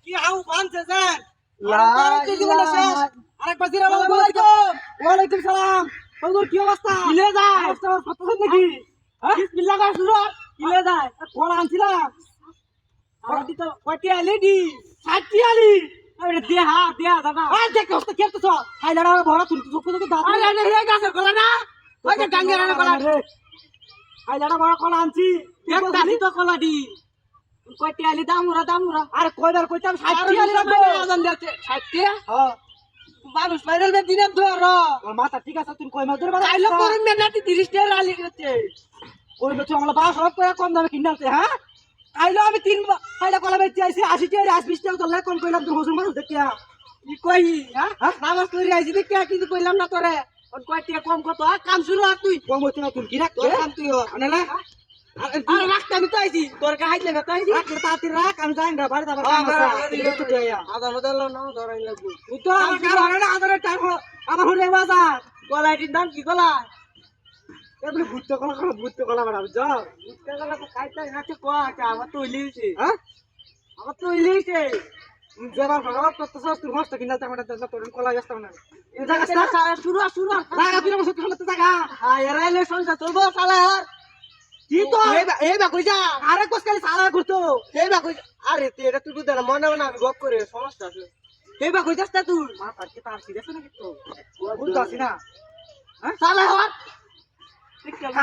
কি how বানছে sir লা আরেকবার দিরা ওয়ালাইকুম সালাম হুজুর কি অবস্থা কিলে যায় অবস্থা কত নাকি হ্যাঁ বিসমিল্লাহ কর শুরু কিলে যায় কোন আনছিলাম আরে তো কয়টি আলি দি 60 আলি আরে দেয়া দাদা আরে দেখ কষ্ট কেটছ হাই লড়া বড় তুমি চোখ চোখ দাও আরে আরে হে গাছে গলা না ওই যে ডাঙ্গের আরে গলা হাই লড়া বড় কলা আনছি এক দাদি তো কলা দি কয়টি আলি দামুরা আরে কয়বার কইতাম 60 আলি রাখবো আজান দিতে 60 হ্যাঁ মানুষ ভাইরাল বে দিনে ধর মাথা ঠিক আছে তুমি কই মাছ ধরে বাবা আইলো করুন না নাতি 30 টাকা আলি করতে ওই বছর আমরা 12 সব করে কম দামে কিনতে হ্যাঁ আইলো আমি তিন আইলো কলা বেচতে আইছি 80 টাকা 20 টাকা তোলা কোন কইলাম তো হুজুর মানুষ দেখিয়া কি কই হ্যাঁ নামাজ পড়ি আইছি দেখিয়া কিন্তু কইলাম না তোরে কোন কয় টাকা কম কত কাম শুরু আর তুই কম হইছে না তুই কি রাখ তোর কাম তুই আনালা আরে রাখতে আমি তো আইছি তোর কা হাইলে না তো আইছি রাখ তাতি রাখ আমি যাই না বাড়ি যাবার কাম আছে একটু দেয়া আদালত এলো না ধরাই লাগবে তুই তো আমার কার হয় না আদালত টাইম আমার হরে বাজার কলাইটির দাম কি কলা এবলে ভুট্টা কলা বাড়া যাও ভুট্টা কলা তো খাইতে না তো কোয়া আমার তো ইলিছে হ্যাঁ আমার তো ইলিছে জবা ভগবান কত সস্ত মস্ত কিনা টামাটা তো তোর কলা ব্যস্ত না এই জায়গা শুরু লাগা তুই মস্ত খালা তো জায়গা হ্যাঁ এরাইলে সংসার তোর বউ সালা কি তো এই বা কই যা আরে কোস খালি সালা করতো এই বা কই আরে তুই এটা তুই বুঝা না মনে মনে আমি গপ করে সমস্যা আছে এই বা কই যাস তুই মা পারকে তার সিরিয়াস না কিন্তু বুঝতাছি না হ্যাঁ সালা হট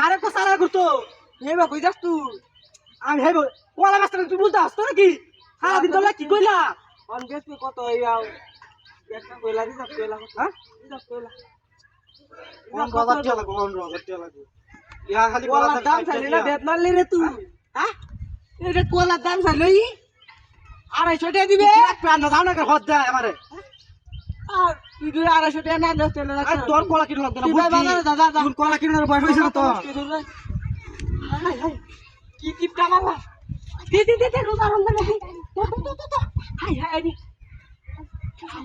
আরে তো সালা করতো এই বা কই যাস তুই আমি হেব কোলা মাস্টার তুই বুঝতাছ তো নাকি সারা দিন তোলা কি কইলা অন বেশ কত হইয়াও একটা কইলা দিছ কইলা হ্যাঁ দিছ কইলা কোন বাজার চলা কোন বাজার চলা ইয়া খালি কোলা দাম চাইলি না বেত মারলি রে তুই হ্যাঁ এটা কোলা দাম চাইলি 250 টাকা দিবে প্রাণ দাও না হদ দে আমারে আর তুই 250 টাকা না দে চলে না তোর কোলা কিনো লাগবে না বুঝছি দাদা তুই কোলা কিনোর বয়স হইছে না তো কি টিপটা মামা দে রোজা রমজান তো হাই হাই নি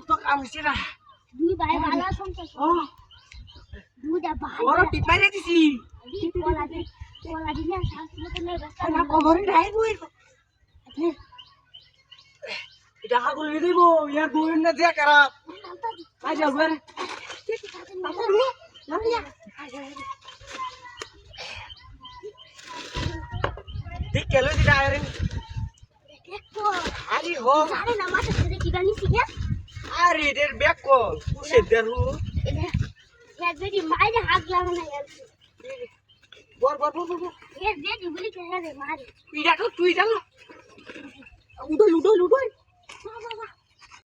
তো কাম হইছে না দুই ভাই ভালো সংসার ও দুইটা ভাই ওর টিপাই রে দিছি কোলা দিনা শান্তি নেই ব্যস্ত না কবরে নাই বই এটা হাগুল দিব ইয়ার গোয়েন না দেয়া করা আই যাও রে দেখ কেলো দিটা আরে দেখো আরে হো আরে না মাথা থেকে কি গানি শিখে আরে এর ব্যাক কল কুসে দেরু ইয়া যদি মাইরে হাগলা না বর এ যে বলি কে রে মারে তুই ডাটো উদয়